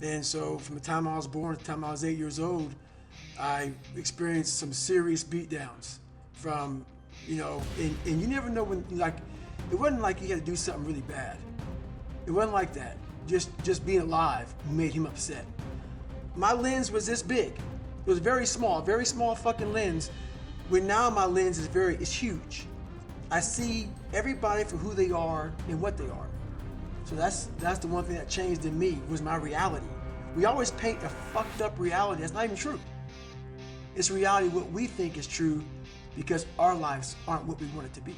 And so from the time I was born to the time I was 8 years old, I experienced some serious beatdowns from, and you never know when, like, it wasn't like he had to do something really bad. It wasn't like that. Just being alive made him upset. My lens was this big. It was very small fucking lens. When now my lens is huge. I see everybody for who they are and what they are. So that's the one thing that changed in me was my reality. We always paint a fucked up reality that's not even true. It's reality what we think is true because our lives aren't what we want it to be.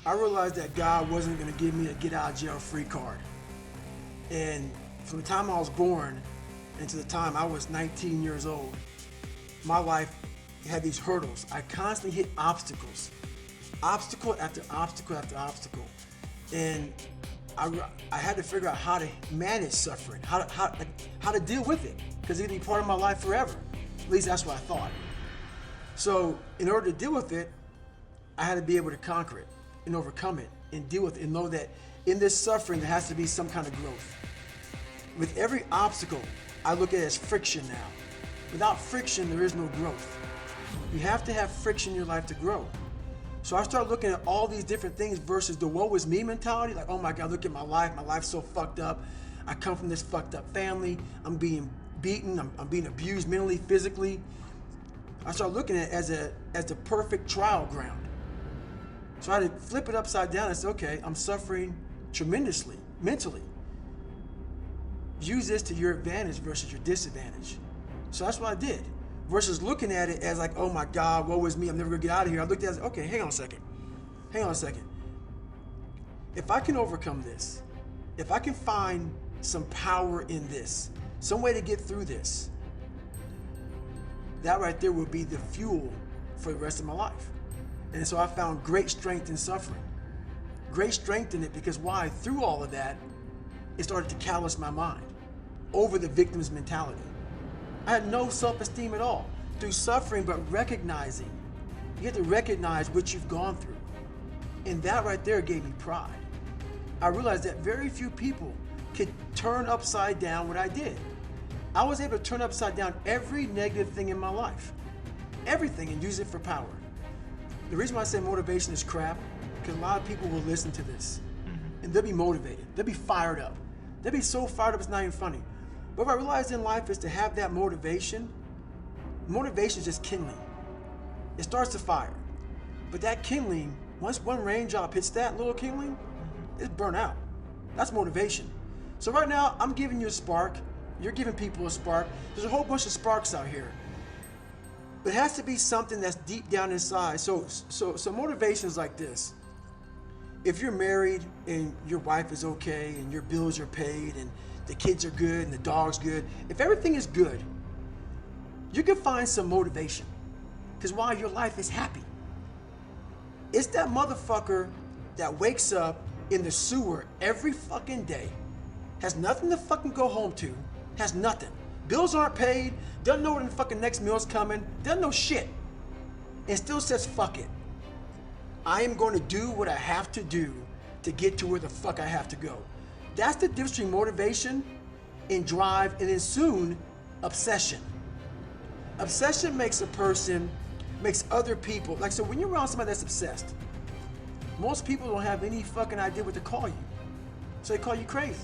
I realized that God wasn't gonna give me a get out of jail free card. And from the time I was born and to the time I was 19 years old, my life had these hurdles. I constantly hit obstacles. Obstacle after obstacle after obstacle. And I had to figure out how to manage suffering, how to deal with it, because it'd be part of my life forever. At least that's what I thought. So in order to deal with it, I had to be able to conquer it and overcome it and deal with it and know that in this suffering there has to be some kind of growth. With every obstacle, I look at it as friction now. Without friction, there is no growth. You have to have friction in your life to grow. So I started looking at all these different things versus the woe is me mentality. Like, oh my God, look at my life. My life's so fucked up. I come from this fucked up family. I'm being beaten. I'm being abused mentally, physically. I started looking at it as the perfect trial ground. So I had to flip it upside down and say, okay, I'm suffering tremendously, mentally. Use this to your advantage versus your disadvantage. So that's what I did. Versus looking at it as like, oh my God, woe is me, I'm never gonna get out of here. I looked at it as, okay, hang on a second. If I can overcome this, if I can find some power in this, some way to get through this, that right there will be the fuel for the rest of my life. And so I found great strength in suffering. Great strength in it because why? Through all of that, it started to callous my mind over the victim's mentality. I had no self-esteem at all through suffering, but recognizing. You have to recognize what you've gone through. And that right there gave me pride. I realized that very few people could turn upside down what I did. I was able to turn upside down every negative thing in my life. Everything, and use it for power. The reason why I say motivation is crap, because a lot of people will listen to this and they'll be motivated. They'll be fired up. They'll be so fired up it's not even funny. But what I realized in life is to have that motivation. Motivation is just kindling. It starts to fire. But that kindling, once one raindrop hits that little kindling, it's burnt out. That's motivation. So right now, I'm giving you a spark. You're giving people a spark. There's a whole bunch of sparks out here. But it has to be something that's deep down inside. So motivation is like this. If you're married and your wife is okay and your bills are paid and the kids are good and the dog's good, if everything is good, you can find some motivation. Because why? Your life is happy. It's that motherfucker that wakes up in the sewer every fucking day, has nothing to fucking go home to, has nothing. Bills aren't paid, doesn't know when the fucking next meal's coming, doesn't know shit, and still says fuck it. I am going to do what I have to do to get to where the fuck I have to go. That's the difference between motivation and drive, and then soon, obsession. Obsession makes other people, like, so when you're around somebody that's obsessed, most people don't have any fucking idea what to call you. So they call you crazy.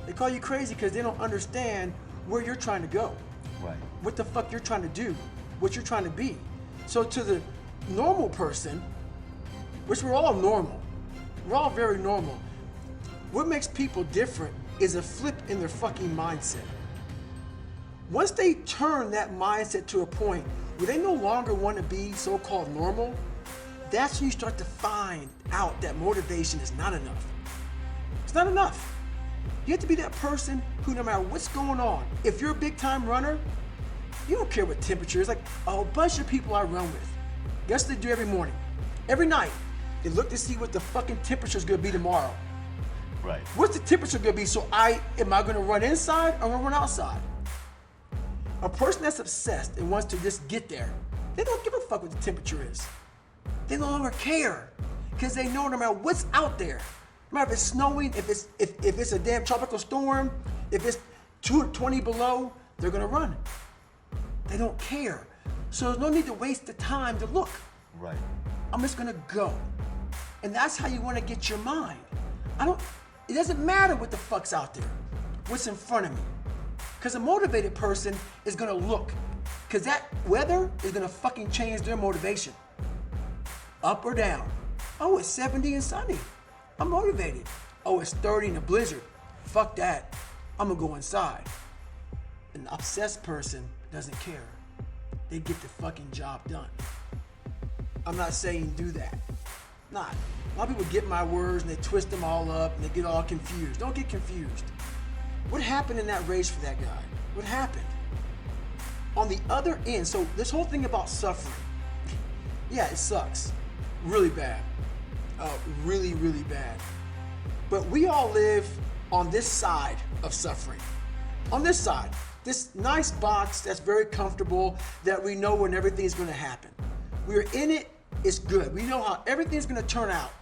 They call you crazy because they don't understand where you're trying to go. Right. What the fuck you're trying to do, what you're trying to be. So to the normal person, which we're all normal, we're all very normal, what makes people different is a flip in their fucking mindset. Once they turn that mindset to a point where they no longer want to be so-called normal, that's when you start to find out that motivation is not enough. It's not enough. You have to be that person who, no matter what's going on, if you're a big time runner, you don't care what temperature is. Like a bunch of people I run with, guess what they do every morning? Every night, they look to see what the fucking temperature is gonna be tomorrow. Right. What's the temperature gonna be? So am I gonna run inside or gonna run outside? A person that's obsessed and wants to just get there, they don't give a fuck what the temperature is. They no longer care because they know no matter what's out there, no matter if it's snowing, if it's a damn tropical storm, if it's 20 below, they're gonna run. They don't care. So there's no need to waste the time to look. Right. I'm just gonna go. And that's how you wanna get your mind. It doesn't matter what the fuck's out there, what's in front of me. Because a motivated person is gonna look. Because that weather is gonna fucking change their motivation. Up or down. Oh, it's 70 and sunny. I'm motivated. Oh, it's 30 in a blizzard. Fuck that. I'm gonna go inside. An obsessed person doesn't care. They get the fucking job done. I'm not saying do that. Not. A lot of people get my words and they twist them all up and they get all confused. Don't get confused. What happened in that race for that guy? What happened? On the other end, so this whole thing about suffering, yeah, it sucks. Really bad. Really, really bad. But we all live on this side of suffering. On this side. This nice box that's very comfortable, that we know when everything's gonna happen. We're in it, it's good. We know how everything's gonna turn out.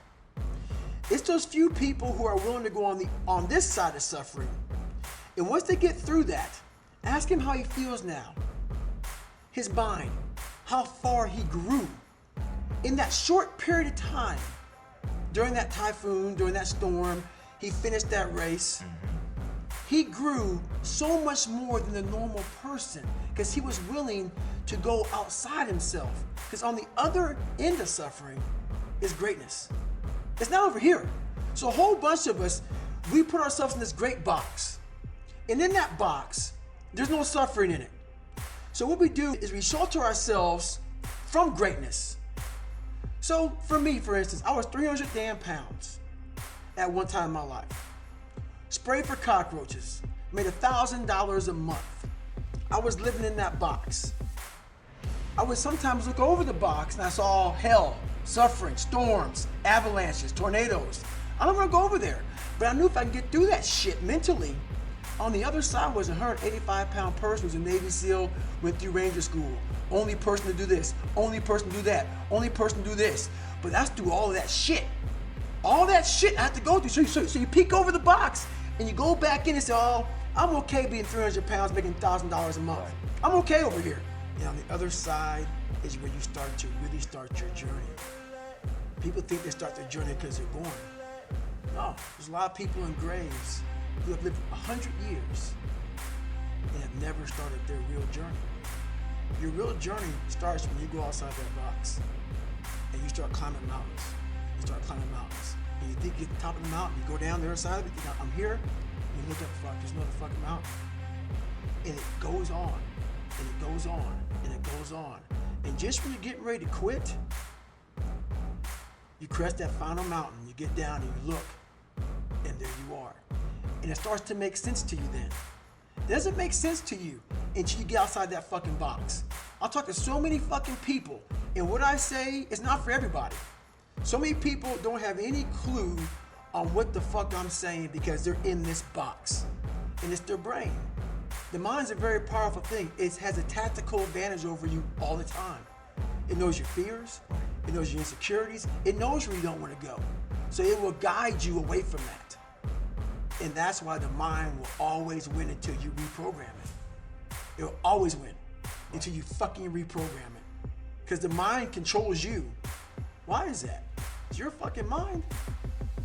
It's those few people who are willing to go on this side of suffering. And once they get through that, ask him how he feels now. His mind, how far he grew. In that short period of time, during that typhoon, during that storm, he finished that race. He grew so much more than the normal person because he was willing to go outside himself. Because on the other end of suffering is greatness. It's not over here. So a whole bunch of us, we put ourselves in this great box. And in that box, there's no suffering in it. So what we do is we shelter ourselves from greatness. So for me, for instance, I was 300 damn pounds at one time in my life. Sprayed for cockroaches, made $1,000 a month. I was living in that box. I would sometimes look over the box and I saw hell, suffering, storms, avalanches, tornadoes. I don't want to go over there, but I knew if I could get through that shit mentally, on the other side was a 185-pound person who's a Navy SEAL, went through Ranger School. Only person to do this, only person to do that, only person to do this. But that's through all of that shit. All that shit I have to go through. So you peek over the box and you go back in and say, oh, I'm okay being 300 pounds, making $1,000 a month. I'm okay over here. And on the other side is where you start to really start your journey. People think they start their journey because they're born. No, there's a lot of people in graves who have lived 100 years and have never started their real journey. Your real journey starts when you go outside that box and you start climbing mountains. You start climbing mountains. And you think you get to the top of the mountain, you go down the other side of it, you think, I'm here, and you look up, fuck, there's another fucking mountain. And it goes on, and it goes on, and it goes on. And just when you're getting ready to quit, you crest that final mountain, you get down and you look, and there you are. And it starts to make sense to you then. It doesn't make sense to you until you get outside that fucking box. I'll talk to so many fucking people, and what I say is not for everybody. So many people don't have any clue on what the fuck I'm saying because they're in this box. And it's their brain. The mind's a very powerful thing. It has a tactical advantage over you all the time. It knows your fears. It knows your insecurities. It knows where you don't want to go. So it will guide you away from that. And that's why the mind will always win until you reprogram it. It will always win until you fucking reprogram it. Because the mind controls you. Why is that? It's your fucking mind.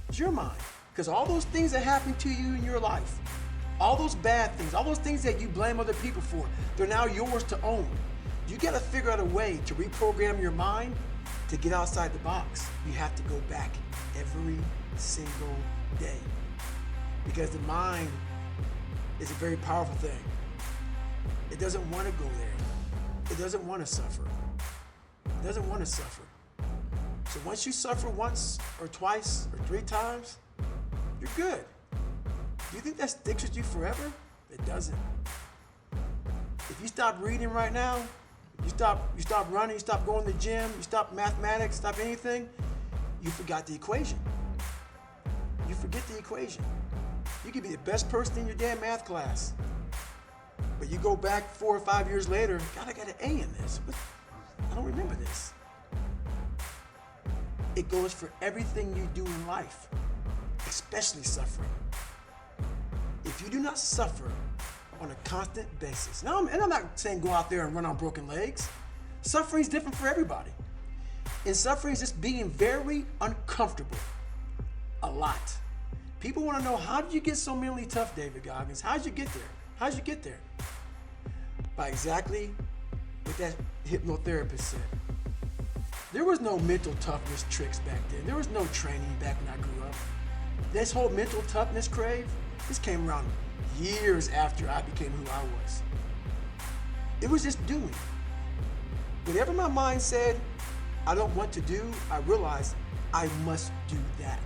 It's your mind. Because all those things that happen to you in your life, all those bad things, all those things that you blame other people for, they're now yours to own. You gotta figure out a way to reprogram your mind to get outside the box. You have to go back every single day. Because the mind is a very powerful thing. It doesn't want to go there. It doesn't want to suffer. It doesn't want to suffer. So once you suffer once or twice or 3 times, you're good. Do you think that sticks with you forever? It doesn't. If you stop reading right now, you stop running, you stop going to the gym, you stop mathematics, stop anything, you forgot the equation. You forget the equation. You could be the best person in your damn math class, but you go back 4 or 5 years later, God, I got an A in this. I don't remember this. It goes for everything you do in life, especially suffering. If you do not suffer, on a constant basis. Now, and I'm not saying go out there and run on broken legs. Suffering is different for everybody. And suffering is just being very uncomfortable a lot. People want to know, how did you get so mentally tough, David Goggins? How did you get there? How did you get there? By exactly what that hypnotherapist said. There was no mental toughness tricks back then. There was no training back when I grew up. This whole mental toughness crave, this came around years after I became who I was. It was just doing. Whatever my mind said I don't want to do, I realized I must do that.